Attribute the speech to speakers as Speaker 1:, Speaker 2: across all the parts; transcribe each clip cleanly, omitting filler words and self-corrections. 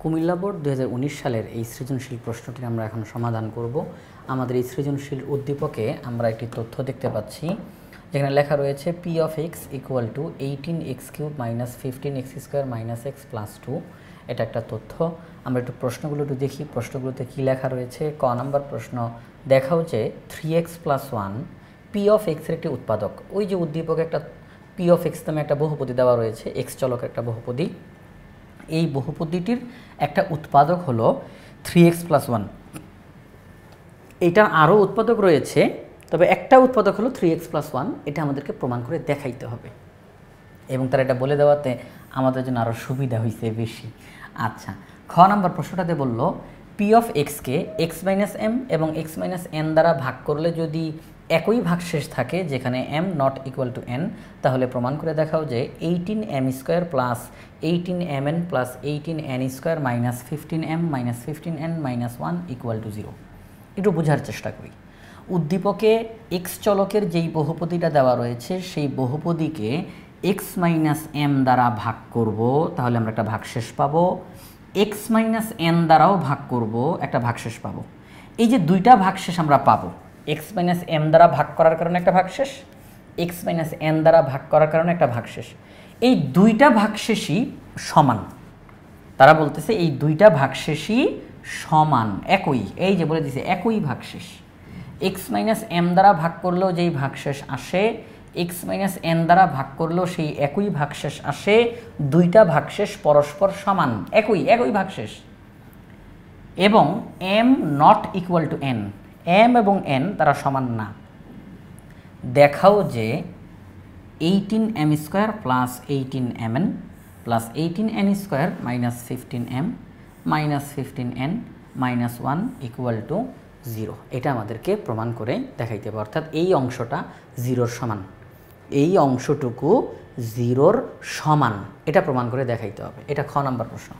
Speaker 1: Comilla board 2019 সালের এই সৃজনশীল প্রশ্নটি আমরা এখন সমাধান করব। আমাদের এই সৃজনশীল উদ্দীপকে আমরা একটি তথ্য দেখতে পাচ্ছি, যেখানে লেখা রয়েছে P of x equal two 18x³ minus 15x² minus x plus 2। এটা একটা তথ্য। আমরা একটু প্রশ্নগুলো একটু দেখি, প্রশ্নগুলোতে কী লেখা রয়েছে। ক নম্বর প্রশ্ন, দেখাও যে 3x + 1 পি অফ এক্সের একটি উৎপাদক। ওই যে উদ্দীপকে একটা পি অফ এক্স নামে একটা বহুপদী দেওয়া রয়েছে, এক্স চলক একটা বহুপদী। এই বহুপদীটির একটা উৎপাদক হলো 3x + 1। এইটার আরও উৎপাদক রয়েছে, তবে একটা উৎপাদক হলো 3x + 1। এটা আমাদেরকে প্রমাণ করে দেখাইতে হবে, এবং তারা এটা বলে দেওয়াতে আমাদের জন্য আরও সুবিধা হয়েছে বেশি। আচ্ছা, খ নম্বর প্রশ্নটাতে বলল পি অফ এক্সকে x - m এবং x - n দ্বারা ভাগ করলে যদি একই ভাগশেষ থাকে যেখানে m not equal to n, তাহলে প্রমাণ করে দেখাও যে 18m² plus 18mn plus 18n² minus 15m minus 15n minus 1 equal to 0। একটু বোঝার চেষ্টা করি। উদ্দীপকে x চলকের যেই বহুপদীটা দেওয়া রয়েছে সেই বহুপদীকে x - m দ্বারা ভাগ করব, তাহলে আমরা একটা ভাগশেষ পাবো। x - n দ্বারাও ভাগ করব, একটা ভাগশেষ পাবো। এই যে দুইটা ভাগশেষ আমরা পাবো, x - m দ্বারা ভাগ করার কারণে একটা ভাগশেষ, x - n দ্বারা ভাগ করার কারণে একটা ভাগশেষ। এই দুইটা ভাগশেষই সমান। তারা বলতেছে এই দুইটা ভাগশেষই সমান, একই। এই যে বলে দিছে একই ভাগশেষ। x - m দ্বারা ভাগ করলেও যেই ভাগশেষ আসে, x - n দ্বারা ভাগ করলেও সেই একই ভাগশেষ আসে। দুইটা ভাগশেষ পরস্পর সমান, একই ভাগশেষ। এবং m not equal to n, m এবং n তারা সমান না। দেখাও যে 18m² plus 18mn plus 18n² minus 15m minus 15n minus 1 equal to 0। এটা আমাদেরকে প্রমাণ করে দেখাইতে হবে, অর্থাৎ এই অংশটা 0-র সমান, এই অংশটুকু 0-র সমান, এটা প্রমাণ করে দেখাইতে হবে। এটা খ নম্বর প্রশ্ন।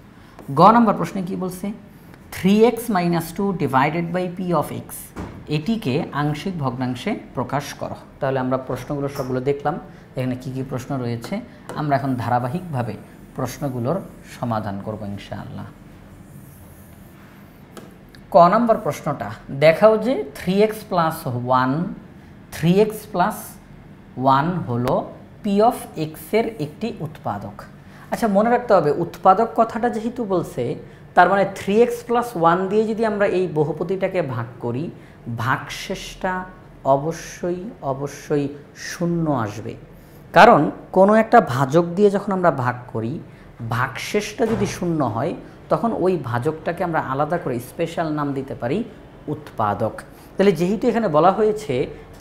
Speaker 1: গ নম্বর প্রশ্নে কি বলছে, 3x - 2 divided by P of x, এটিকে আংশিক ভগ্নাংশে প্রকাশ করো। তাহলে আমরা প্রশ্নগুলো সবগুলো দেখলাম, এখানে কি কি প্রশ্ন রয়েছে। আমরা এখন ধারাবাহিকভাবে প্রশ্নগুলোর সমাধান করব ইনশাআল্লাহ। ক নম্বর প্রশ্নটা, দেখাও যে 3x + 1 হলো পি অফ এক্সের একটি উৎপাদক। আচ্ছা, মনে রাখতে হবে উৎপাদক কথাটা যেহেতু বলছে, তার মানে 3x + 1 দিয়ে যদি আমরা এই বহুপদীটাকে ভাগ করি, ভাগশেষটা অবশ্যই শূন্য আসবে। কারণ কোনো একটা ভাজক দিয়ে যখন আমরা ভাগ করি, ভাগশেষটা যদি শূন্য হয়, তখন ওই ভাজকটাকে আমরা আলাদা করে স্পেশাল নাম দিতে পারি উৎপাদক। তাহলে যেহেতু এখানে বলা হয়েছে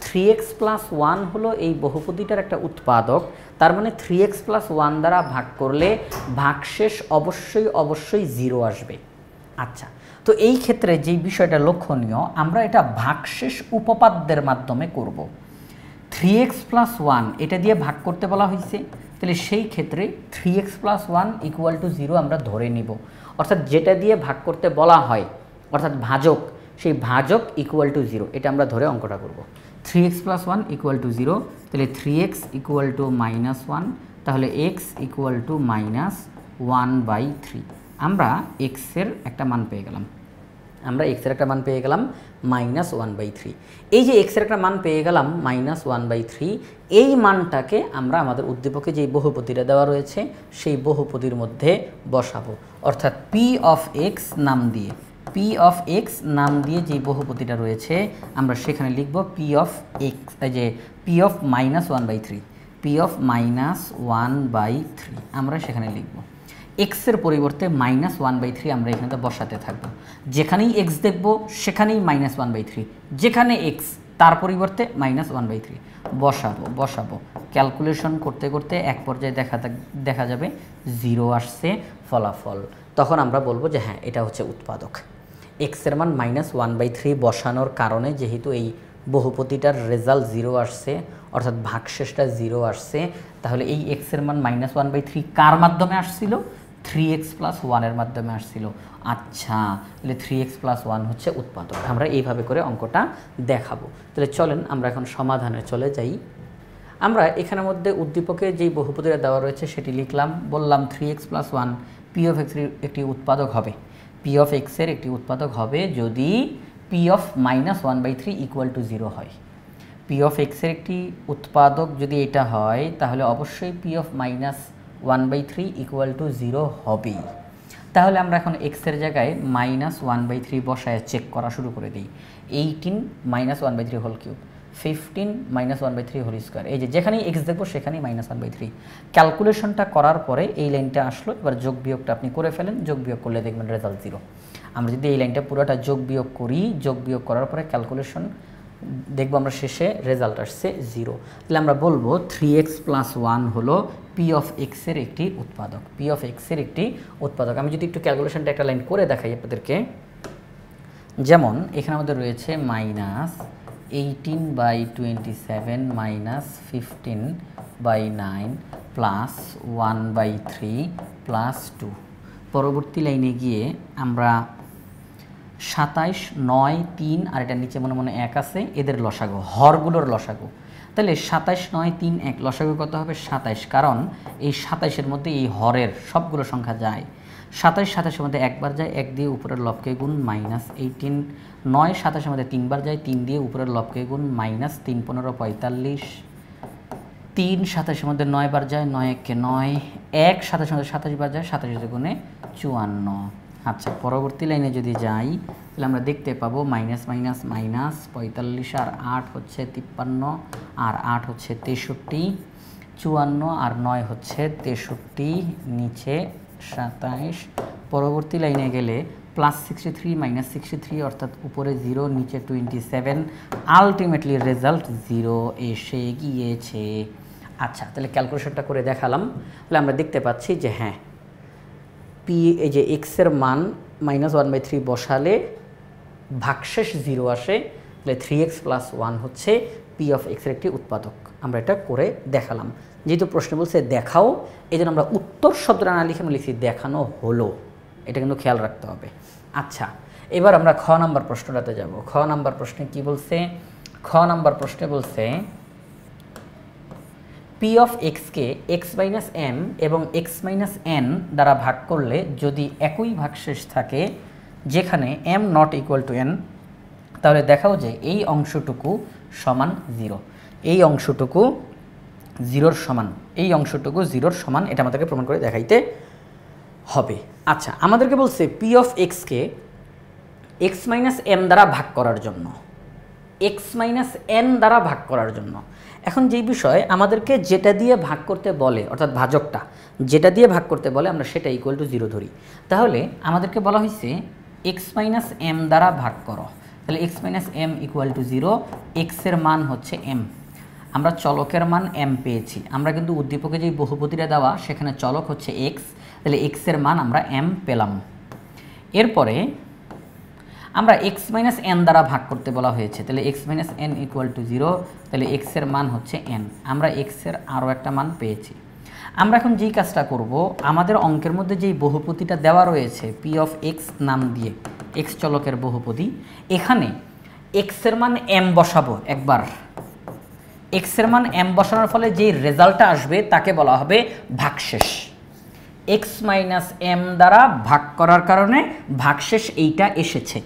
Speaker 1: 3x + 1 হলো এই বহুপদীটার একটা উৎপাদক, তার মানে 3x + 1 দ্বারা ভাগ করলে ভাগশেষ অবশ্যই 0 আসবে। আচ্ছা, তো এই ক্ষেত্রে যেই বিষয়টা লক্ষণীয়, আমরা এটা ভাগশেষ উপপাদ্যের মাধ্যমে করব। 3x + 1 এটা দিয়ে ভাগ করতে বলা হয়েছে, তাহলে সেই ক্ষেত্রে 3x + 1 ইকুয়াল টু 0 আমরা ধরে নিব। অর্থাৎ যেটা দিয়ে ভাগ করতে বলা হয়, অর্থাৎ ভাজক, সেই ভাজক ইকুয়াল টু 0, এটা আমরা ধরে অঙ্কটা করব। 3x + 1 ইকুয়াল টু 0, তাহলে 3x ইকুয়াল টু -1, তাহলে x ইকুয়াল টু -1/3। আমরা x এর একটা মান পেয়ে গেলাম, -1/3। এই যে x এর একটা মান পেয়ে গেলাম -1/3, এই মানটাকে আমরা আমাদের উদ্দীপকে যেই বহুপদীটা দেওয়া রয়েছে সেই বহুপদীর মধ্যে বসাবো। অর্থাৎ পি অফ এক্স নাম দিয়ে যেই বহুপদীটা রয়েছে আমরা সেখানে লিখব পি অফ এক্স, এই যে পি অফ -1/3 আমরা সেখানে লিখব। এক্সের পরিবর্তে -1/3 আমরা এখানে বসাতে থাকব। যেখানেই এক্স দেখব সেখানেই -1/3, যেখানে এক্স তার পরিবর্তে -1/3 বসাবো। ক্যালকুলেশন করতে করতে এক পর্যায়ে দেখা যাবে 0 আসছে ফলাফল। তখন আমরা বলবো যে হ্যাঁ, এটা হচ্ছে উৎপাদক। এক্সের মান -1/3 বসানোর কারণে যেহেতু এই বহুপদীটার রেজাল্ট 0 আসছে, অর্থাৎ ভাগশেষটা 0 আসছে, তাহলে এই এক্সের মান -1/3 কার মাধ্যমে আসছিল? 3x + 1 এর মাধ্যমে আসছিল। আচ্ছা, তাহলে 3x + 1 হচ্ছে উৎপাদক। আমরা এইভাবে করে অঙ্কটা দেখাবো। তাহলে চলেন আমরা এখন সমাধানে চলে যাই। আমরা এখানের মধ্যে উদ্দীপকে যেই বহুপদীটা দেওয়া রয়েছে সেটি লিখলাম, বললাম 3x + 1 পি অফ এক্স এর একটি উৎপাদক হবে, পি অফ এক্স এর একটি উৎপাদক হবে যদি পি অফ -1/3 = 0 হয়। পি অফ এক্স এর একটি উৎপাদক যদি এটা হয় তাহলে অবশ্যই পি অফ -1/3 = 0 হবেই। তাহলে আমরা এখন এক্স এর জায়গায় -1/3 বসায় চেক করা শুরু করে দিই। 18 -1/3 হোল কিউব, 15 -1/3 হোল স্কোয়ার। এই যে যেখানেই এক্স দেখবো সেখানেই -1/3। ক্যালকুলেশনটা করার পরে এই লাইনটা আসলো, এবার যোগ বিয়োগটা আপনি করে ফেলেন, যোগ বিয়োগ করলে দেখবেন রেজাল্ট 0। আমরা যদি এই লাইনটা পুরোটা যোগ বিয়োগ করি, যোগ বিয়োগ করার পরে ক্যালকুলেশন দেখবো আমরা শেষে রেজাল্ট আসছে 0। তাহলে আমরা বলবো 3x + 1 হলো পি অফ এক্স এর একটি উৎপাদক, পি অফ এক্স এর একটি উৎপাদক। আমি যদি একটু ক্যালকুলেশনটা একটা লাইন করে দেখাই আপনাদেরকে, যেমন এখানে আমাদের রয়েছে -18/27 -15/9 +1/3 +2। পরবর্তী লাইনে গিয়ে আমরা 27, 9, 3 আর এটার নিচে মনে মনে 1 আছে, এদের লসাগু, হরগুলোর লসাগু। তাহলে 27, 9, 3, 1 লসাগু কত হবে? 27, কারণ এই 27-এর মধ্যে এই হরের সবগুলো সংখ্যা যায়। 27 27-এর মধ্যে একবার যায়, 1 দিয়ে উপরের লবকে গুণ -18। 9 27-এর মধ্যে 3 বার যায়, 3 দিয়ে উপরের লবকে গুণ -3 15 45। 3 27-এর মধ্যে 9 বার যায়, 9 1 9। 1 27-এর মধ্যে 27 বার যায়, 27 গুণে 54। আচ্ছা, পরবর্তী লাইনে যদি যাই তাহলে আমরা দেখতে পাবো -45 আর 8 হচ্ছে 53 আর 8 হচ্ছে 63, 54 আর 9 হচ্ছে 63, নিচে 27। পরবর্তী লাইনে গেলে +63 -63 অর্থাৎ উপরে 0 নিচে 27, আলটিমেটলি রেজাল্ট 0 এসে গিয়েছে। আচ্ছা, তাহলে ক্যালকুলেশনটা করে দেখালাম। তাহলে আমরা দেখতে পাচ্ছি যে হ্যাঁ, পি এই যে এক্স এর মান -1/3 বসালে ভাগশেষ 0 আসে, তাহলে 3x + 1 হচ্ছে পি অফ এক্স এর একটি উৎপাদক। আমরা এটা করে দেখালাম। যেহেতু প্রশ্ন বলছে দেখাও, এই জন্য আমরা উত্তর শব্দটা না লিখে আমরা লিখছি দেখানো হলো, এটা কিন্তু খেয়াল রাখতে হবে। আচ্ছা, এবার আমরা খ নাম্বার প্রশ্নটাতে যাব। খ নাম্বার প্রশ্নে কি বলছে? খ নাম্বার প্রশ্নে বলছে পি অফ এক্সকে x-m এবং x-n দ্বারা ভাগ করলে যদি একই ভাগশেষ থাকে যেখানে m ≠ n, তাহলে দেখাও যে এই অংশটুকু সমান 0, এই অংশটুকু 0-র সমান, এই অংশটুকু 0-র সমান, এটা আমাদেরকে প্রমাণ করে দেখাইতে হবে। আচ্ছা, আমাদেরকে বলছে পি অফ এক্সকে x-m দ্বারা ভাগ করার জন্য, x-n দ্বারা ভাগ করার জন্য। এখন যেই বিষয় আমাদেরকে যেটা দিয়ে ভাগ করতে বলে, অর্থাৎ ভাজকটা যেটা দিয়ে ভাগ করতে বলে আমরা সেটা = 0 ধরি। তাহলে আমাদেরকে বলা হয়েছে x-m দ্বারা ভাগ করো, তাহলে x-m = 0, x এর মান হচ্ছে m, আমরা চলকের মান m পেয়েছি। আমরা কিন্তু উদ্দীপকে যেই বহুপদীটা দেওয়া সেখানে চলক হচ্ছে x, তাহলে x এর মান আমরা m পেলাম। এরপরে আমরা x-n দ্বারা ভাগ করতে বলা হয়েছে, তাহলে x-n = 0, তাহলে x এর মান হচ্ছে n, আমরা x এর আরও একটা মান পেয়েছি। আমরা এখন যেই কাজটা করব, আমাদের অঙ্কের মধ্যে যেই বহুপদীটা দেওয়া রয়েছে পি অফ এক্স নাম দিয়ে, x চলকের বহুপদী, এখানে x এর মান m বসাবো একবার। x এর মান m বসানোর ফলে যেই রেজাল্টটা আসবে তাকে বলা হবে ভাগশেষ। x-m দ্বারা ভাগ করার কারণে ভাগশেষ এইটা এসেছে,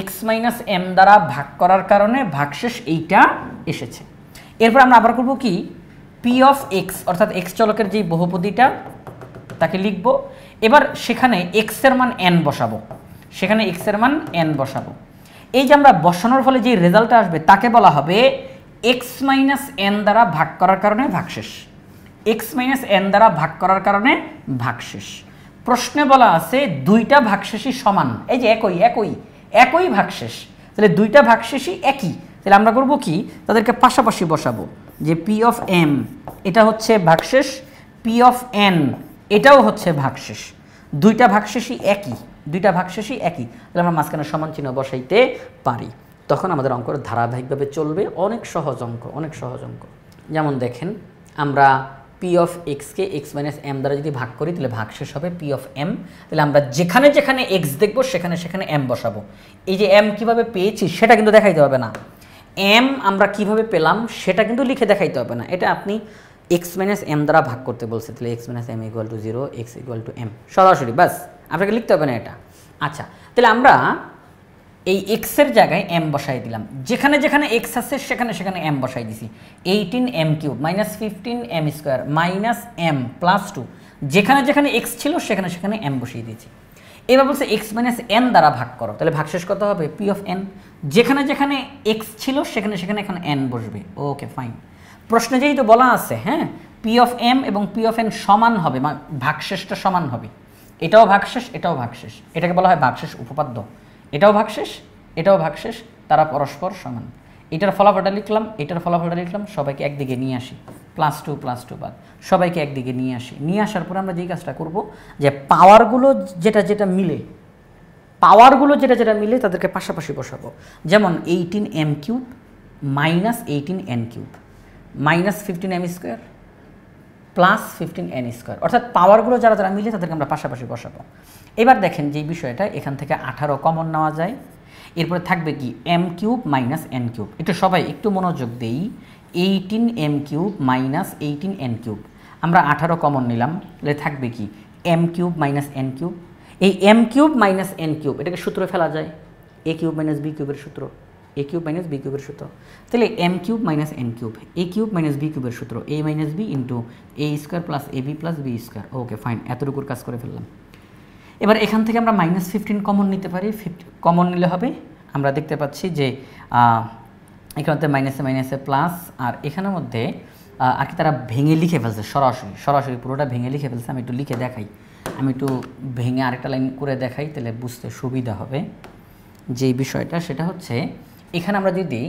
Speaker 1: x-m দ্বারা ভাগ করার কারণে ভাগশেষ এইটা এসেছে। এরপর আমরা আবার করব কি, পি অফ এক্স অর্থাৎ x চলকের যেই বহুপদীটা তাকে লিখব। এবার সেখানে x এর মান n বসাবো, সেখানে x এর মান n বসাবো। এই যে আমরা বসানোর ফলে যে রেজাল্টটা আসবে তাকে বলা হবে x-n দ্বারা ভাগ করার কারণে ভাগশেষ, x-n দ্বারা ভাগ করার কারণে ভাগশেষ। প্রশ্নে বলা আছে দুইটা ভাগশেষই সমান, এই যে একই ভাগশেষ, তাহলে দুইটা ভাগশেষই একই। তাহলে আমরা করব কি, তাদেরকে পাশাপাশি বসাবো, যে পি অফ এম এটা হচ্ছে ভাগশেষ, পি অফ এন এটাও হচ্ছে ভাগশেষ, দুইটা ভাগশেষই একই, দুইটা ভাগশেষই একই। তাহলে আমরা মাঝখানে সমান চিহ্ন বসাইতে পারি, তখন আমাদের অঙ্ক ধারাবাহিকভাবে চলবে। অনেক সহজ অঙ্ক, অনেক সহজ অঙ্ক। যেমন দেখেন, আমরা পি অফ এক্সকে x-m দ্বারা যদি ভাগ করি তাহলে ভাগশেষ হবে পি অফ এম। তাহলে আমরা যেখানে যেখানে x দেখব সেখানে সেখানে m বসাবো। এই যে m কিভাবে পেয়েছি সেটা কিন্তু দেখাইতে হবে না, m আমরা কিভাবে পেলাম সেটা কিন্তু লিখে দেখাইতে হবে না, এটা আপনি এক্স মাইনাস এম দ্বারা ভাগ করতে বলছে, তাহলে x minus M equal to 0, x equal to M, সরাসরি বাস, আপনাকে লিখতে হবে না এটা। আচ্ছা, তাহলে আমরা এই এক্সের জায়গায় এম বসাই দিলাম, যেখানে যেখানে এক্স আছে সেখানে সেখানে এম বসাই দিছি। 18m³ minus 15m² minus M plus 2, যেখানে যেখানে এক্স ছিল সেখানে সেখানে এম বসিয়ে দিয়েছি। এবার বলছে এক্স মাইনাস এন দ্বারা ভাগ করো, তাহলে ভাগশেষ কত হবে? পি অফ এন, যেখানে যেখানে এক্স ছিল সেখানে সেখানে এখন এন বসবে। Okay fine. প্রশ্নে যেহেতু বলা আছে, হ্যাঁ, পি অফ এম এবং পি অফ এন সমান হবে, ভাগশেষটা সমান হবে, এটাও ভাগশেষ এটাও ভাগশেষ, এটাকে বলা হয় ভাগশেষ উপপাদ্য। এটাও ভাগশেষ এটাও ভাগশেষ, তারা পরস্পর সমান। এটার ফলাফলটা লিখলাম, এটার ফলাফলটা লিখলাম, সবাইকে একদিকে নিয়ে আসি, +2 বাদ, সবাইকে একদিকে নিয়ে আসি। নিয়ে আসার পরে আমরা যেই কাজটা করব, যে পাওয়ারগুলো যেটা যেটা মিলে, তাদেরকে পাশাপাশি বসাবো। যেমন 18m³ minus 18n³ minus 15m² plus 15n², অর্থাৎ পাওয়ারগুলো যারা যারা মিলে তাদেরকে আমরা পাশাপাশি বসাবো। এবার দেখেন যে বিষয়টা, এখান থেকে 18 কমন নেওয়া যায়, এরপরে থাকবে কি m³ মাইনাস n³। এটা সবাই একটু মনোযোগ দেই, 18m³ মাইনাস 18n³, আমরা 18 কমন নিলাম, তাহলে থাকবে কি m³ মাইনাস n³। এই m³ মাইনাস n³ এটাকে সূত্রে ফেলা যায়, a³ মাইনাস b³ এর সূত্র, a³ মাইনাস b³ এর সূত্র। তাহলে m³ minus n³ a³ minus b³ এর সূত্র, a minus b into a² plus ab plus b²। Okay fine, এতটুকুর কাজ করে ফেললাম। এবার এখান থেকে আমরা -15 কমন নিতে পারি, কমন নিলে হবে, আমরা দেখতে পাচ্ছি যে এখানে মাইনাসে মাইনাসে প্লাস, আর এখানের মধ্যে আর কি তারা ভেঙে লিখে ফেলছে, সরাসরি পুরোটা ভেঙে লিখে ফেলছে। আমি একটু লিখে দেখাই, আমি একটু ভেঙে আরেকটা লাইন করে দেখাই, তাহলে বুঝতে সুবিধা হবে। যে বিষয়টা সেটা হচ্ছে, এখানে আমরা যদি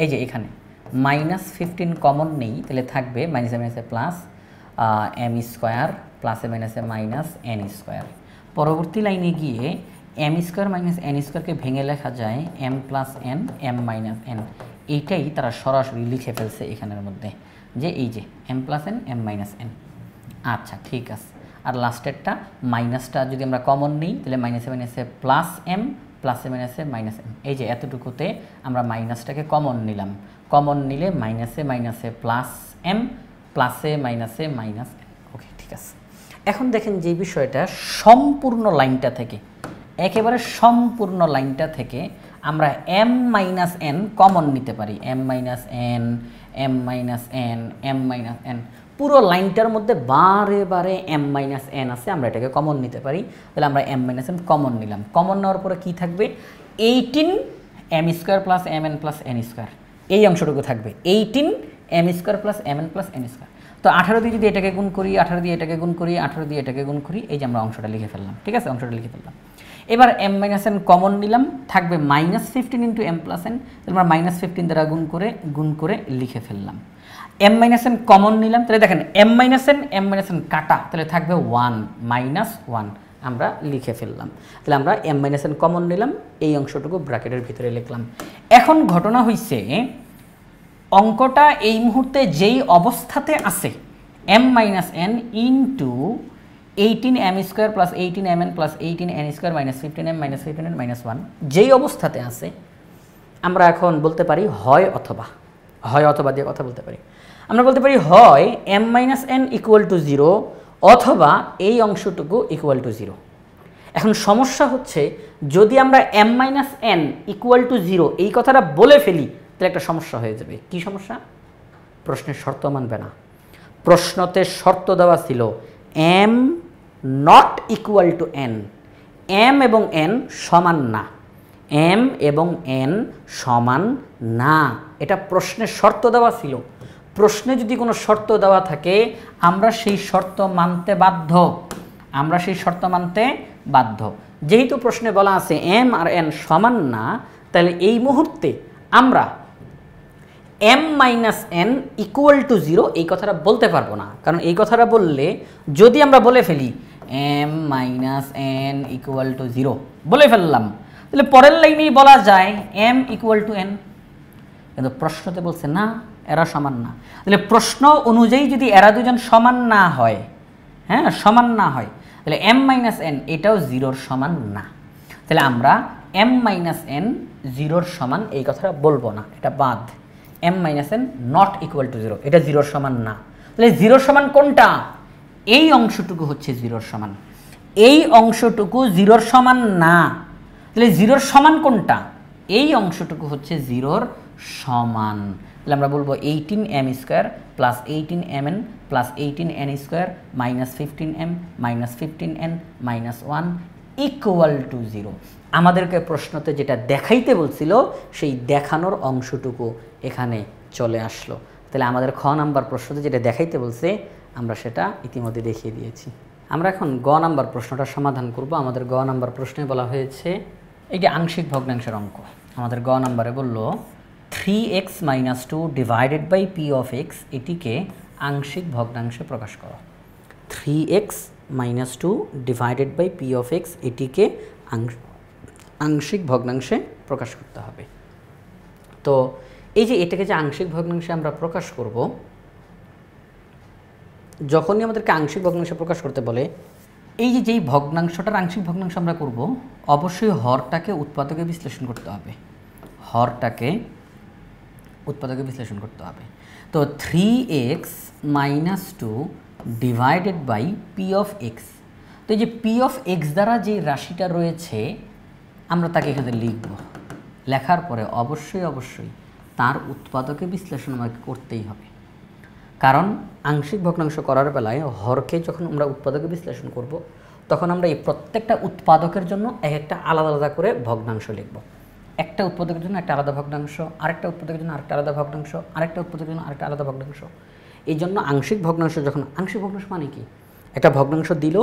Speaker 1: এই যে এখানে -15 কমন নেই, তাহলে থাকবে মাইনাসে মাইনাসে প্লাস m² প্লাসে মাইনাসে মাইনাস n²। পরবর্তী লাইনে গিয়ে m² মাইনাস n²কে ভেঙে লেখা যায় m plus n, m minus n। এইটাই তারা সরাসরি লিখে ফেলছে এখানের মধ্যে, যে এই যে m plus n, m minus n। আচ্ছা ঠিক আছে, আর লাস্টেরটা মাইনাসটা যদি আমরা কমন নিই, তাহলে মাইনাসে মাইনাসে প্লাস m প্লাসে মাইনাসে মাইনাস m। এই যে এতটুকুতে আমরা মাইনাসটাকে কমন নিলাম, কমন নিলে মাইনাসে মাইনাসে প্লাস m প্লাসে মাইনাসে মাইনাস n। ওকে ঠিক আছে। এখন দেখেন যে বিষয়টা, সম্পূর্ণ লাইনটা থেকে, একেবারে সম্পূর্ণ লাইনটা থেকে আমরা m মাইনাস n কমন নিতে পারি, m minus n, m minus n, m minus n। পুরো লাইনটার মধ্যে বারে বারে m মাইনাস n আছে, আমরা এটাকে কমন নিতে পারি। তাহলে আমরা m মাইনাস n কমন নিলাম, কমন নেওয়ার পরে কী থাকবে? 18m² plus mn plus n², এই অংশটুকু থাকবে 18m² plus mn plus n²। তো 18 দিয়ে যদি এটাকে গুণ করি, 18 দিয়ে এটাকে গুণ করি, 18 দিয়ে এটাকে গুণ করি, এই যে আমরা অংশটা লিখে ফেললাম। ঠিক আছে, অংশটা লিখে ফেললাম। এবার m মাইনাস n কমন নিলাম, থাকবে -15 ইন্টু m প্লাস n, তাহলে আমরা -15 দ্বারা গুণ করে লিখে ফেললাম। m মাইনাস n কমন নিলাম, তাহলে দেখেন m মাইনাস n কাটা, তাহলে থাকবে 1 মাইনাস 1, আমরা লিখে ফেললাম। তাহলে আমরা m মাইনাস n কমন নিলাম, এই অংশটুকু ব্র্যাকেটের ভিতরে লিখলাম। এখন ঘটনা হইছে, অঙ্কটা এই মুহূর্তে যেই অবস্থাতে আছে, m minus n into 18m² plus 18mn plus 18n² minus 15m minus 15n minus 1, যেই অবস্থাতে আছে, আমরা এখন বলতে পারি হয় অথবা দিয়ে কথা বলতে পারি। আমরা বলতে পারি হয় m minus n equal to 0 অথবা এই অংশটুকু ইকুয়াল টু 0। এখন সমস্যা হচ্ছে, যদি আমরা m minus n equal to 0 এই কথাটা বলে ফেলি, তাহলে একটা সমস্যা হয়ে যাবে। কি সমস্যা? প্রশ্নের শর্ত মানবে না। প্রশ্নতে শর্ত দেওয়া ছিল m not equal to n, m এবং n সমান না, m এবং n সমান না, এটা প্রশ্নের শর্ত দেওয়া ছিল। প্রশ্নে যদি কোনো শর্ত দেওয়া থাকে, আমরা সেই শর্ত মানতে বাধ্য, যেহেতু প্রশ্নে বলা আছে m আর n সমান না, তাহলে এই মুহূর্তে আমরা m minus n equal to 0 এই কথাটা বলতে পারবো না। কারণ এই কথাটা বললে, যদি আমরা বলে ফেলি m minus n equal to 0 বলে ফেললাম, তাহলে পরের লাইনেই বলা যায় m ইকুয়াল টু n, কিন্তু প্রশ্নতে বলছে না, এরা সমান না। তাহলে প্রশ্ন অনুযায়ী যদি এরা দুজন সমান না হয়, হ্যাঁ সমান না হয়, তাহলে m মাইনাস n এটাও 0-র সমান না। তাহলে আমরা m মাইনাস n 0-র সমান এই কথাটা বলবো না, এটা বাদ। m minus n not equal to 0, এটা 0-র সমান না। তাহলে জিরোর সমান কোনটা? এই অংশটুকু হচ্ছে জিরোর সমান, এই অংশটুকু জিরোর সমান না। তাহলে জিরোর সমান কোনটা? এই অংশটুকু হচ্ছে জিরোর সমান। তাহলে আমরা বলবো 18m square plus 18mn plus 18n square minus 15m minus 15n minus 1 equal to 0। আমাদেরকে প্রশ্নতে যেটা দেখাইতে বলছিল সেই দেখানোর অংশটুকু এখানে চলে আসলো। তাহলে আমাদের খ নাম্বার প্রশ্নতে যেটা দেখাইতে বলছে আমরা সেটা ইতিমধ্যে দেখিয়ে দিয়েছি। আমরা এখন গ নাম্বার প্রশ্নটা সমাধান করব। আমাদের গ নাম্বার প্রশ্নে বলা হয়েছে এটি আংশিক ভগ্নাংশের অঙ্ক। আমাদের গ নাম্বারে বলল 3x - 2 divided by P of x, এটিকে আংশিক ভগ্নাংশে প্রকাশ করো। 3x - 2 divided by P of x, এটিকে আংশিক ভগ্নাংশে প্রকাশ করতে হবে। তো এই যে এটাকে যে আংশিক ভগ্নাংশে আমরা প্রকাশ করব, যখনই আমাদেরকে আংশিক ভগ্নাংশে প্রকাশ করতে বলে, এই যে যেই ভগ্নাংশটার আংশিক ভগ্নাংশ আমরা করব, অবশ্যই হরটাকে উৎপাদকে বিশ্লেষণ করতে হবে, হরটাকে উৎপাদকে বিশ্লেষণ করতে হবে। তো 3x - 2 divided by P of x, তো এই যে পি অফ এক্স দ্বারা যে রাশিটা রয়েছে আমরা তাকে এখানে লিখব। লেখার পরে অবশ্যই তার উৎপাদকে বিশ্লেষণ আমাকে করতেই হবে, কারণ আংশিক ভগ্নাংশ করার বেলায় হরকে যখন আমরা উৎপাদকে বিশ্লেষণ করব, তখন আমরা এই প্রত্যেকটা উৎপাদকের জন্য এক একটা আলাদা আলাদা করে ভগ্নাংশ লিখব। একটা উৎপাদকের জন্য একটা আলাদা ভগ্নাংশ, আরেকটা উৎপাদকের জন্য আরেকটা আলাদা ভগ্নাংশ, আরেকটা উৎপাদকের জন্য আরেকটা আলাদা ভগ্নাংশ। এই জন্য আংশিক ভগ্নাংশ যখন, আংশিক ভগ্নাংশ মানে কি? একটা ভগ্নাংশ দিল,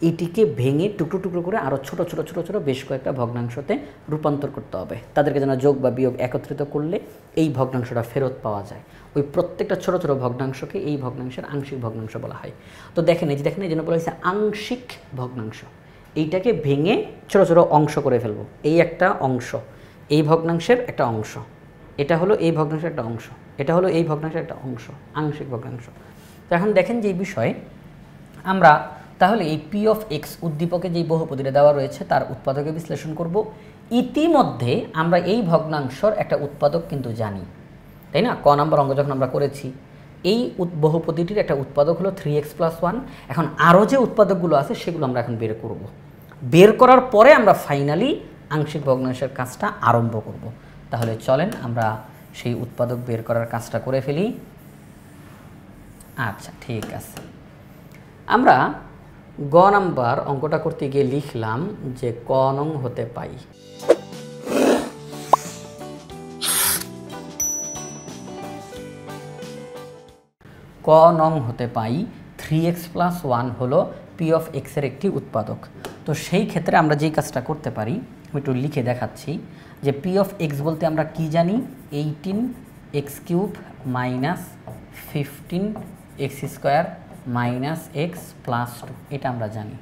Speaker 1: এটিকে ভেঙে টুকরো টুকরো করে আরও ছোট ছোট ছোট ছোট বেশ কয়েকটা ভগ্নাংশতে রূপান্তর করতে হবে। তাদেরকে যেন যোগ বা বিয়োগ একত্রিত করলে এই ভগ্নাংশটা ফেরত পাওয়া যায়। ওই প্রত্যেকটা ছোট ছোট ভগ্নাংশকে এই ভগ্নাংশের আংশিক ভগ্নাংশ বলা হয়। তো দেখেন এই যে দেখেন, এই জন্য বলা হয়েছে আংশিক ভগ্নাংশ। এইটাকে ভেঙে ছোট ছোট অংশ করে ফেলবো। এই একটা অংশ, এই ভগ্নাংশের একটা অংশ, এটা হলো এই ভগ্নাংশের একটা অংশ, এটা হলো এই ভগ্নাংশের একটা অংশ, আংশিক ভগ্নাংশ। তো এখন দেখেন যে এই বিষয়ে আমরা তাহলে এই পি অফ এক্স উদ্দীপকে যেই বহুপদীটা দেওয়া রয়েছে তার উৎপাদকে বিশ্লেষণ করব। ইতিমধ্যে আমরা এই ভগ্নাংশর একটা উৎপাদক কিন্তু জানি, তাই না? ক নম্বর অঙ্ক যখন আমরা করেছি, এই বহুপদীটির একটা উৎপাদক হলো 3x + 1। এখন আরও যে উৎপাদকগুলো আছে সেগুলো আমরা এখন বের করব। বের করার পরে আমরা ফাইনালি আংশিক ভগ্নাংশের কাজটা আরম্ভ করব। তাহলে চলেন আমরা সেই উৎপাদক বের করার কাজটা করে ফেলি। আচ্ছা, ঠিক আছে। আমরা গ নাম্বার অঙ্কটা করতে গিয়ে লিখলাম যে ক নং হতে পাই। ক নং হতে পাই 3x + 1 হলো পি অফ এক্সের একটি উৎপাদক। তো সেই ক্ষেত্রে আমরা যেই কাজটা করতে পারি আমি একটু লিখে দেখাচ্ছি যে পি অফ এক্স বলতে আমরা কি জানি? 18x³ - 15x² - x + 2, এটা আমরা জানি।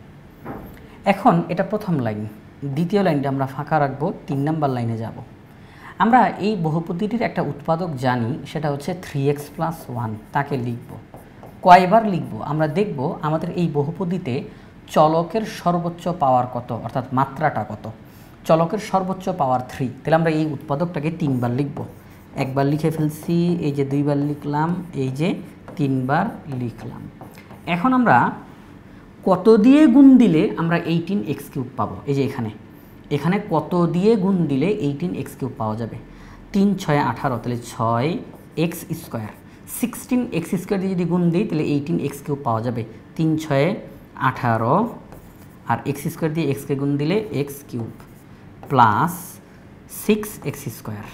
Speaker 1: এখন এটা প্রথম লাইন। দ্বিতীয় লাইনটা আমরা ফাঁকা রাখবো, 3 নাম্বার লাইনে যাব। আমরা এই বহুপদীটির একটা উৎপাদক জানি, সেটা হচ্ছে 3x + 1। তাকে লিখব। কয়বার লিখব? আমরা দেখব আমাদের এই বহুপদীতে চলকের সর্বোচ্চ পাওয়ার কত, অর্থাৎ মাত্রাটা কত। চলকের সর্বোচ্চ পাওয়ার 3। তাহলে আমরা এই উৎপাদকটাকে 3 বার লিখব। একবার লিখে ফেলছি, এই যে 2 বার লিখলাম, এই যে 3 বার লিখলাম। এখন আমরা কত দিয়ে গুণ দিলে আমরা 18x³ পাবো? এই যে এখানে কত দিয়ে গুণ দিলে 18x³ পাওয়া যাবে? 3 × 6 = 18, তাহলে 6x²। 16x² দিয়ে যদি গুণ দিই তাহলে 18x³ পাওয়া যাবে। 3 × 6 = 18, আর x² দিয়ে xকে গুণ দিলে x³ প্লাস 6x²।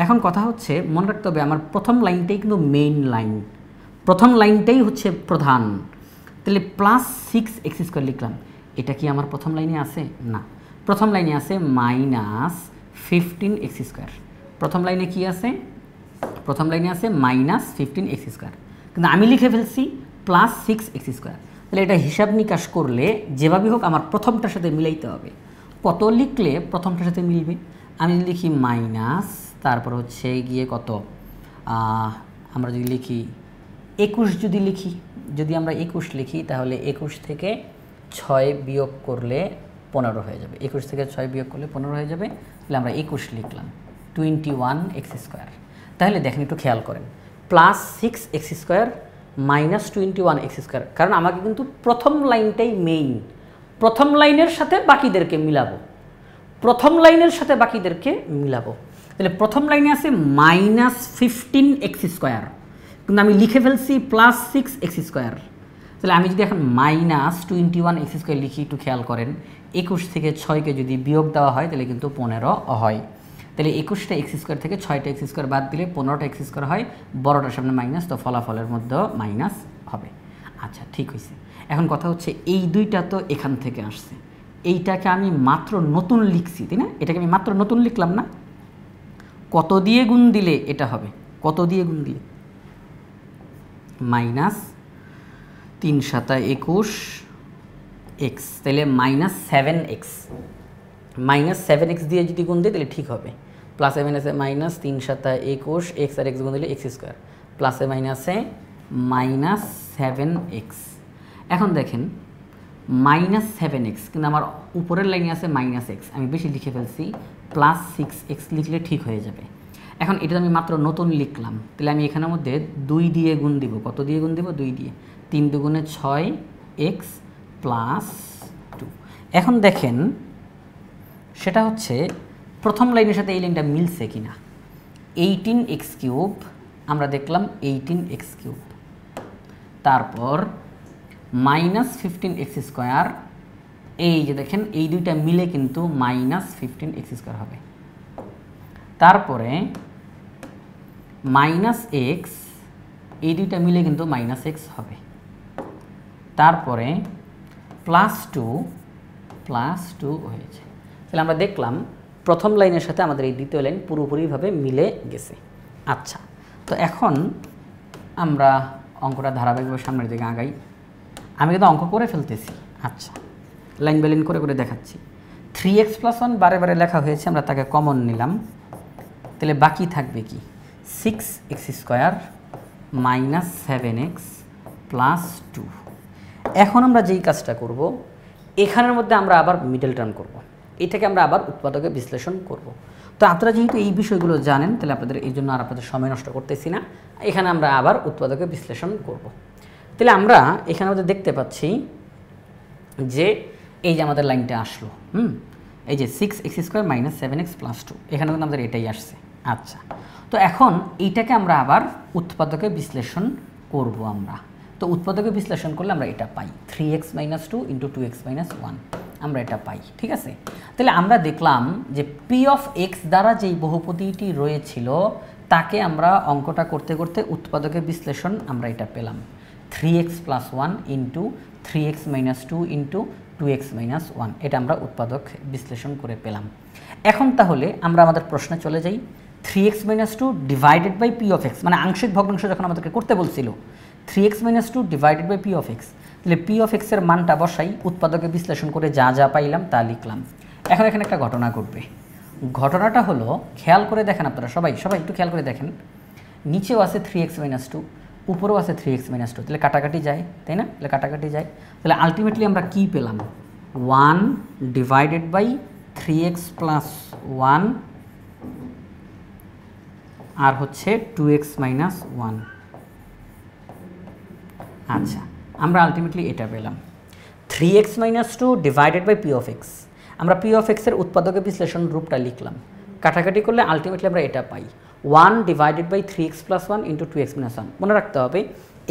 Speaker 1: এখন কথা হচ্ছে, মনে রাখতে হবে আমার প্রথম লাইনটাই কিন্তু মেইন লাইন, প্রথম লাইনটাই হচ্ছে প্রধান। তাহলে প্লাস 6x² লিখলাম। এটা কি আমার প্রথম লাইনে আছে? না, প্রথম লাইনে আছে মাইনাস 15x²। প্রথম লাইনে কি আছে? প্রথম লাইনে আছে মাইনাস 15x², কিন্তু আমি লিখে ফেলছি প্লাস 6x²। তাহলে এটা হিসাব নিকাশ করলে যেভাবে হোক আমার প্রথমটার সাথে মিলাইতে হবে। কত লিখলে প্রথমটার সাথে মিলবে? আমি যদি লিখি মাইনাস, তারপর হচ্ছে গিয়ে কত, আমরা যদি লিখি 21, যদি আমরা 21 লিখি তাহলে 21 থেকে 6 বিয়োগ করলে 15 হয়ে যাবে। 21 থেকে 6 বিয়োগ করলে 15 হয়ে যাবে। তাহলে আমরা 21 লিখলাম, 21x²। তাহলে দেখেন, একটু খেয়াল করেন, প্লাস 6x² মাইনাস 21x², কারণ আমাকে কিন্তু প্রথম লাইনটাই মেইন, প্রথম লাইনের সাথে বাকিদেরকে মিলাবো, প্রথম লাইনের সাথে বাকিদেরকে মিলাবো। তাহলে প্রথম লাইনে আছে মাইনাস 15x², কিন্তু আমি লিখে ফেলছি প্লাস 6x²। তাহলে আমি যদি এখন মাইনাস 21x² লিখি, একটু খেয়াল করেন 21 থেকে 6কে যদি বিয়োগ দেওয়া হয় তাহলে কিন্তু 15 হয়। তাহলে 21টা x² থেকে 6টা x² বাদ দিলে 15টা x² হয়, বড়টার সামনে মাইনাস, তো ফলাফলের মধ্যে মাইনাস হবে। আচ্ছা, ঠিক হয়েছে। এখন কথা হচ্ছে এই দুইটা তো এখান থেকে আসছে, এইটাকে আমি মাত্র নতুন লিখছি, তাই না? এটাকে আমি মাত্র নতুন লিখলাম না? কত দিয়ে গুণ দিলে এটা হবে? কত দিয়ে গুণ দিলে? মাইনাস 3 × 21x, তাহলে মাইনাস 7x, মাইনাস 7x দিয়ে যদি গুণ দিই তাহলে ঠিক হবে। প্লাসে মাইনাসে মাইনাস 3 × 21, x আর x গুণ দিলে x², প্লাসে মাইনাসে মাইনাস 7x। এখন দেখেন মাইনাস 7x, কিন্তু আমার উপরের লাইনে আছে মাইনাস x, আমি বেশি লিখে ফেলছি, প্লাস 6x লিখলে ঠিক হয়ে যাবে। এখন এটা আমি মাত্র নতুন লিখলাম, তাহলে আমি এখানের মধ্যে 2 দিয়ে গুণ দিব। কত দিয়ে গুণ দিব? 2 দিয়ে। 3 × 2 = 6x প্লাস 2। এখন দেখেন সেটা হচ্ছে প্রথম লাইনের সাথে এই লাইনটা মিলছে কিনা। 18x³ আমরা দেখলাম 18x³, তারপর মাইনাস 15x², এই যে দেখেন এই দুইটা মিলে কিন্তু মাইনাস 15x² হবে। তারপরে মাইনাস x, এই দুইটা মিলে কিন্তু মাইনাস x হবে। তারপরে প্লাস 2 হয়েছে। তাহলে আমরা দেখলাম প্রথম লাইনের সাথে আমাদের এই দ্বিতীয় লাইন পুরোপুরিভাবে মিলে গেছে। আচ্ছা, তো এখন আমরা অঙ্কটা ধারাবাহিকভাবে সামনের দিকে আগাই। আমি কিন্তু অঙ্ক করে ফেলতেছি। আচ্ছা, লাইন বাই লাইন করে করে দেখাচ্ছি। 3x + 1 বারে বারে লেখা হয়েছে, আমরা তাকে কমন নিলাম, তাহলে বাকি থাকবে কি? 6x² minus 7x plus 2। এখন আমরা যেই কাজটা করব, এখানের মধ্যে আমরা আবার মিডল টার্ম করব, এটাকে আমরা আবার উৎপাদকে বিশ্লেষণ করব। তো আপনারা যেহেতু এই বিষয়গুলো জানেন, তাহলে আপনাদের এই জন্য আর আপনাদের সময় নষ্ট করতেছি না। এখানে আমরা আবার উৎপাদকে বিশ্লেষণ করব। তাহলে আমরা এখানে আমাদের দেখতে পাচ্ছি যে এই যে আমাদের লাইনটা আসলো, এই যে 6x² মাইনাস 7x প্লাস 2, এখানে কিন্তু আমাদের এটাই আসছে। আচ্ছা, তো এখন এইটাকে আমরা আবার উৎপাদকে বিশ্লেষণ করব আমরা। তো উৎপাদকে বিশ্লেষণ করলে আমরা এটা পাই 3x - 2 × 2x - 1, আমরা এটা পাই। ঠিক আছে, তাহলে আমরা দেখলাম যে p(x) দ্বারা যেই বহুপদীটি রয়েছিল তাকে আমরা অঙ্কটা করতে করতে উৎপাদকে বিশ্লেষণ আমরা এটা পেলাম 3x + 1 × 3x - 2 × 2x - 1, এটা আমরা উৎপাদক বিশ্লেষণ করে পেলাম। এখন তাহলে আমরা আমাদের প্রশ্নে চলে যাই। 3x - 2 ডিভাইডেড বাই p(x), মানে আংশিক ভগ্নাংশ যখন আমাদেরকে করতে বলছিল 3x - 2 ডিভাইডেড বাই p(x), তাহলে p(x) এর মানটা বসাই, উৎপাদকে বিশ্লেষণ করে যা যা পাইলাম তা লিখলাম। এখন এখানে একটা ঘটনা ঘটবে। ঘটনাটা হলো, খেয়াল করে দেখেন আপনারা সবাই একটু খেয়াল করে দেখেন, নিচেও আছে 3x - 2, উপরেও আছে 3x - 2, তাহলে কাটাকাটি যায়, তাই না? তাহলে কাটাকাটি যায়, তাহলে আলটিমেটলি আমরা কি পেলাম? 1 ডিভাইডেড বাই 3x + 1 আর হচ্ছে 2x - 1। আচ্ছা, আমরা আলটিমেটলি এটা পেলাম 3x - 2 ডিভাইডেড বাই p(x), আমরা p(x) এর উৎপাদকে বিশ্লেষণ রূপটা লিখলাম, কাটাকাটি করলে আলটিমেটলি আমরা এটা পাই 1 ডিভাইডেড বাই 3x + 1 × 2x - 1। মনে রাখতে হবে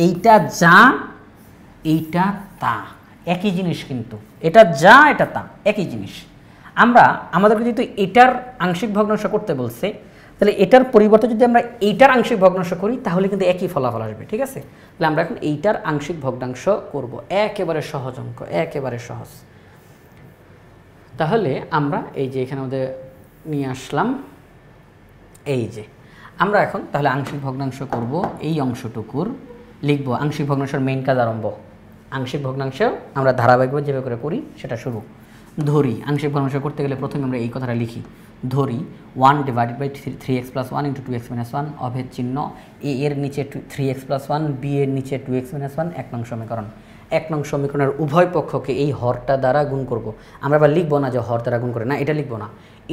Speaker 1: এইটা যা এইটা তা একই জিনিস, কিন্তু এটা যা এটা তা একই জিনিস। আমরা আমাদেরকে যেহেতু এটার আংশিক ভগ্নাংশ করতে বলছে, তাহলে এটার পরিবর্তে যদি আমরা এইটার আংশিক ভগ্নাংশ করি তাহলে কিন্তু একই ফলাফল আসবে। ঠিক আছে, তাহলে আমরা এখন এইটার আংশিক ভগ্নাংশ করব, একেবারে সহজ অঙ্ক, একেবারে সহজ। তাহলে আমরা এই যে এখানে আমাদের নিয়ে আসলাম, এই যে আমরা এখন তাহলে আংশিক ভগ্নাংশ করব, এই অংশটুকুর লিখব আংশিক ভগ্নাংশের মেইন কাজ আরম্ভ। আংশিক ভগ্নাংশ আমরা ধারাবাহিকভাবে যেভাবে করে করি সেটা শুরু। ধরি আংশিক ভগ্নাংশ করতে গেলে প্রথমে আমরা এই কথাটা লিখি, ধরি 1 ডিভাইডেড বাই 3x + 1 × 2x - 1, অভেদ চিহ্ন, a এর নিচে 3x + 1, b এর নিচে 2x - 1, 1 নং সমীকরণ। 1 নং সমীকরণের উভয় পক্ষকে এই হরটা দ্বারা গুণ করব। আমরা আবার লিখবো না যে হর দ্বারা গুণ করে, না, এটা লিখবো না,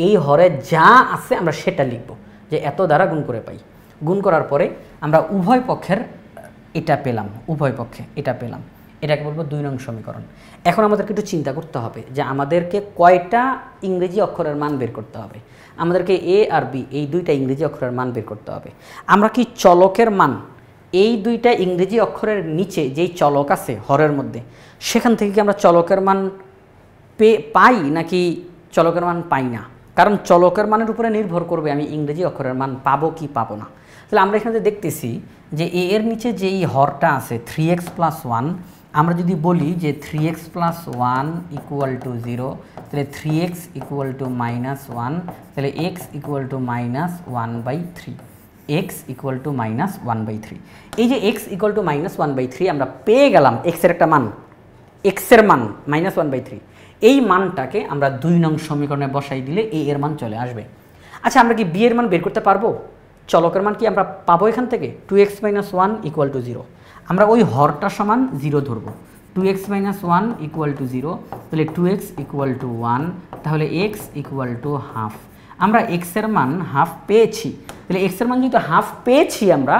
Speaker 1: এই হরে যা আছে আমরা সেটা লিখব, যে এত দ্বারা গুণ করে পাই। গুণ করার পরে আমরা উভয় পক্ষের এটা পেলাম, উভয় পক্ষে এটা পেলাম, এটাকে বলবো 2 নং সমীকরণ। এখন আমাদেরকে একটু চিন্তা করতে হবে যে আমাদেরকে কয়টা ইংরেজি অক্ষরের মান বের করতে হবে। আমাদেরকে এ আর বি এই দুইটা ইংরেজি অক্ষরের মান বের করতে হবে। আমরা কি চলকের মান এই দুইটা ইংরেজি অক্ষরের নিচে যেই চলক আছে হরের মধ্যে সেখান থেকে কি আমরা চলকের মান পাই নাকি চলকের মান পাই না? কারণ চলকের মানের উপরে নির্ভর করবে আমি ইংরেজি অক্ষরের মান পাবো কি পাবো না। তাহলে আমরা এখানে দেখতেছি যে এ এর নিচে যেই হরটা আছে 3x + 1, আমরা যদি বলি যে 3x + 1 = 0, তাহলে 3x = -1, তাহলে x = -1/3, x = -1/3। এই যে x = -1/3 আমরা পেয়ে গেলাম x এর একটা মান, x এর মান -1/3, এই মানটাকে আমরা 2 নং সমীকরণে বসাই দিলে a এর মান চলে আসবে। আচ্ছা আমরা কি b এর মান বের করতে পারবো? চলকের মান কি আমরা পাবো এখান থেকে? 2x - 1 = 0, আমরা ওই হরটা সমান 0 ধরবো। 2x - 1 = 0, তাহলে 2x = 1, তাহলে x = হাফ। আমরা x এর মান হাফ পেয়েছি, তাহলে x এর মান যেহেতু হাফ পেয়েছি আমরা,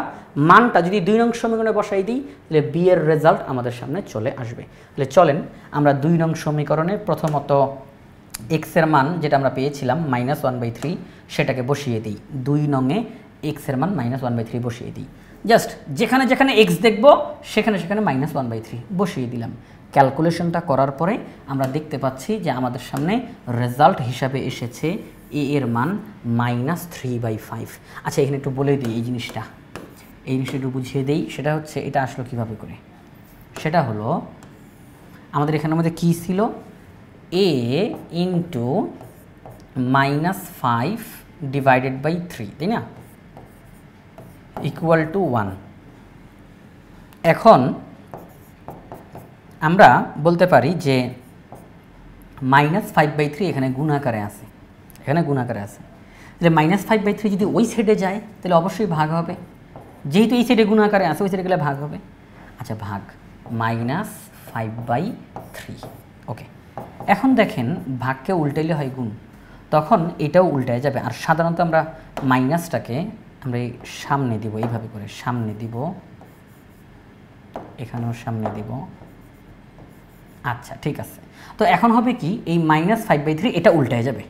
Speaker 1: মানটা যদি 2 নং সমীকরণে বসাই দিই তাহলে b এর রেজাল্ট আমাদের সামনে চলে আসবে। তাহলে চলেন আমরা 2 নং সমীকরণে প্রথমত x এর মান যেটা আমরা পেয়েছিলাম -1/3 সেটাকে বসিয়ে দিই। 2 নংয়ে x এর মান -1/3 বসিয়ে দিই। জাস্ট যেখানে যেখানে x দেখব সেখানে সেখানে -1/3 বসিয়ে দিলাম। ক্যালকুলেশনটা করার পরে আমরা দেখতে পাচ্ছি যে আমাদের সামনে রেজাল্ট হিসাবে এসেছে a এর মান -3/5। আচ্ছা এখানে একটু বলে দিই এই জিনিসটা একটু বুঝিয়ে দেই। সেটা হচ্ছে এটা আসলো কিভাবে করে, সেটা হলো আমাদের এখানের মধ্যে কী ছিল, a × -5 / 3, তাই না, = 1। এখন আমরা বলতে পারি যে -5/3 এখানে গুণাকারে আছে, তাহলে -5/3 যদি ওই সাইডে যায় তাহলে অবশ্যই ভাগ হবে, যেহেতু এই সাইডে গুণাকারে আছে ওই সাইডে গেলে ভাগ হবে। আচ্ছা ভাগ -5/3, ওকে। এখন দেখেন ভাগকে উল্টাইলে হয় গুণ, তখন এটাও উল্টায় যাবে। আর সাধারণত আমরা মাইনাসটাকে আমরা এই সামনে দিব, এইভাবে করে সামনে দিব, এখানেও সামনে দিব। আচ্ছা ঠিক আছে, তো এখন হবে কি এই -5/3 এটা উল্টায় যাবে,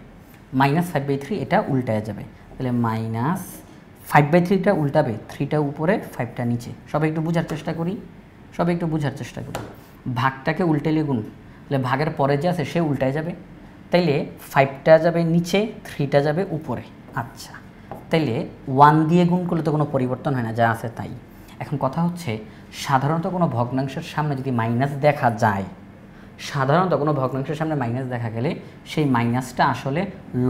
Speaker 1: -5/3 এটা উল্টায় যাবে, তাহলে -5/3টা উল্টাবে, 3টা উপরে 5টা নিচে। সবাই একটু বোঝার চেষ্টা করি, ভাগটাকে উল্টাইলে গুণ, তাহলে ভাগের পরে যে আছে সে উল্টায় যাবে, তাইলে 5টা যাবে নিচে, 3টা যাবে উপরে। আচ্ছা তাইলে 1 দিয়ে গুণ করলে তো কোনো পরিবর্তন হয় না, যা আছে তাই। এখন কথা হচ্ছে সাধারণত কোনো ভগ্নাংশের সামনে যদি মাইনাস দেখা যায়, দেখা গেলে সেই মাইনাসটা আসলে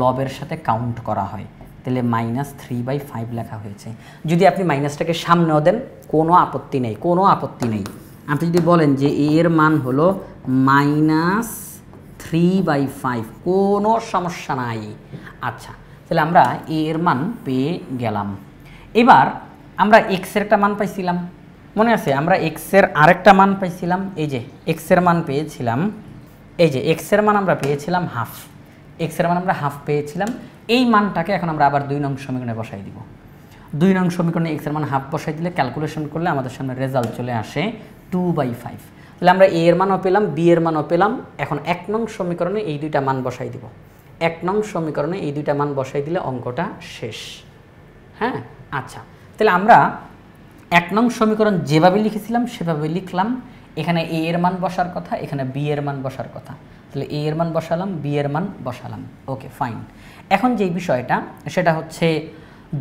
Speaker 1: লবের সাথে কাউন্ট করা হয়, তাহলে -3/5 লেখা হয়েছে। যদি আপনি মাইনাসটাকে সামনেও দেন কোনো আপত্তি নেই, আপনি যদি বলেন যে এর মান হলো -3/5 কোনো সমস্যা নাই। আচ্ছা তাহলে আমরা এর মান পেয়ে গেলাম। এবার আমরা এক্স এর একটা মান পাইছিলাম, মনে আছে? আমরা এক্স এর আরেকটা মান পাইছিলাম, এই যে এক্স এর মান পেয়েছিলাম, আমরা পেয়েছিলাম হাফ, হাফ পেয়েছিলাম। এই মানটাকে এখন আমরা আবার 2 নং সমীকরণে বসাই দিব। 2 নং সমীকরণে এক্স এর মান হাফ বসাই দিলে ক্যালকুলেশন করলে আমাদের সামনে রেজাল্ট চলে আসে 2/5। তাহলে আমরা এ এর মানও পেলাম, বি এর মানও পেলাম। এখন 1 নং সমীকরণে এই দুইটা মান বসাই দিব। 1 নং সমীকরণে এই দুইটা মান বসাই দিলে অঙ্কটা শেষ। হ্যাঁ আচ্ছা, তাহলে আমরা 1 নং সমীকরণ যেভাবে লিখেছিলাম সেভাবে লিখলাম। এখানে এ এর মান বসার কথা, এখানে বি এর মান বসার কথা, তাহলে এ এর মান বসালাম, বি এর মান বসালাম। Okay fine. এখন যেই বিষয়টা সেটা হচ্ছে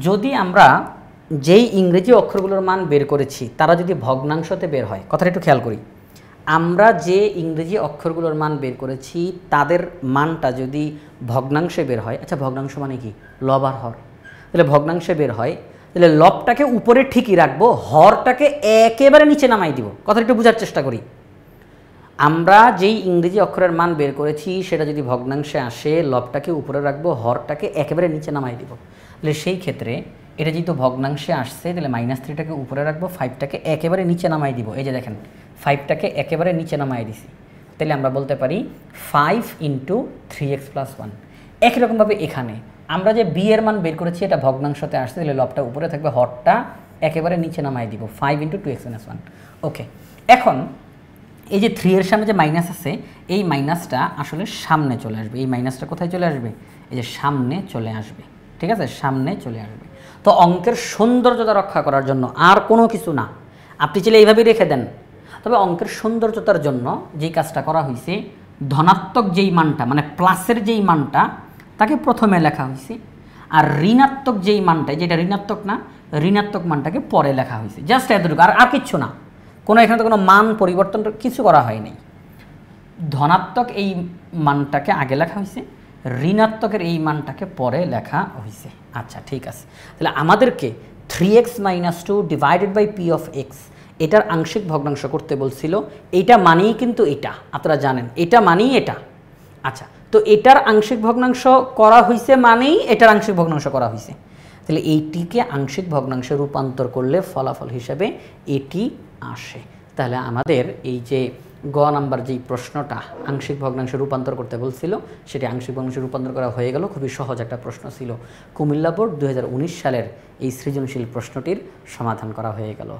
Speaker 1: যদি আমরা যেই ইংরেজি অক্ষরগুলোর মান বের করেছি তারা যদি ভগ্নাংশতে বের হয়, কথাটা একটু খেয়াল করি। আমরা যে ইংরেজি অক্ষরগুলোর মান বের করেছি তাদের মানটা যদি ভগ্নাংশে বের হয়, আচ্ছা ভগ্নাংশ মানে কি? লব আর হর। তাহলে ভগ্নাংশে বের হয়, তাহলে লবটাকে উপরে ঠিকই রাখবো, হরটাকে একেবারে নিচে নামাই দিব। কথাটা একটু বোঝার চেষ্টা করি। আমরা যেই ইংরেজি অক্ষরের মান বের করেছি সেটা যদি ভগ্নাংশে আসে, লবটাকে উপরে রাখবো, হরটাকে একেবারে নিচে নামাই দিব। তাহলে সেই ক্ষেত্রে এটা যেহেতু ভগ্নাংশে আসছে, তাহলে -3টাকে উপরে রাখবো, 5টাকে একেবারে নিচে নামাই দিব। এই যে দেখেন 5টাকে একেবারে নিচে নামাই দিছি, তাহলে আমরা বলতে পারি 5 × 3x + 1। একই রকমভাবে এখানে আমরা যে বি এর মান বের করেছি এটা ভগ্নাংশতে আসছে, তাহলে লবটা উপরে থাকবে, হরটা একেবারে নিচে নামাই দিব 5 × 2x - 1। ওকে, এখন এই যে 3 এর সামনে যে মাইনাস আছে এই মাইনাসটা আসলে সামনে চলে আসবে। এই মাইনাসটা কোথায় চলে আসবে? এই যে সামনে চলে আসবে, ঠিক আছে, সামনে চলে আসবে। তো অঙ্কের সৌন্দর্যতা রক্ষা করার জন্য আর কোনো কিছু না, আপনি চাইলে এইভাবেই রেখে দেন। তবে অঙ্কের সৌন্দর্যতার জন্য যেই কাজটা করা হয়েছে, ধনাত্মক যেই মানটা মানে প্লাসের যেই মানটা তাকে প্রথমে লেখা হয়েছে, আর ঋণাত্মক যেই মানটা, যেটা ঋণাত্মক না, ঋণাত্মক মানটাকে পরে লেখা হয়েছে। জাস্ট এতটুকু, আর কিচ্ছু না। কোনো এখানে তো কোনো মান পরিবর্তন কিছু করা হয়নি। ধনাত্মক এই মানটাকে আগে লেখা হয়েছে, ঋণাত্মকের এই মানটাকে পরে লেখা হয়েছে। আচ্ছা, ঠিক আছে। তাহলে আমাদেরকে 3x - 2 divided by P of x এটার আংশিক ভগ্নাংশ করতে বলছিল। এইটা মানেই কিন্তু এটা, আপনারা জানেন এটা মানেই এটা। আচ্ছা, তো এটার আংশিক ভগ্নাংশ করা হয়েছে মানেই এটার আংশিক ভগ্নাংশ করা হয়েছে। তাহলে এইটিকে আংশিক ভগ্নাংশে রূপান্তর করলে ফলাফল হিসাবে এটি আসে। তাহলে আমাদের এই যে গ নাম্বার যেই প্রশ্নটা আংশিক ভগ্নাংশে রূপান্তর করতে বলছিল, সেটি আংশিক ভগ্নাংশে রূপান্তর করা হয়ে গেল। খুবই সহজ একটা প্রশ্ন ছিল। কুমিল্লা বোর্ড 2019 সালের এই সৃজনশীল প্রশ্নটির সমাধান করা হয়ে গেল।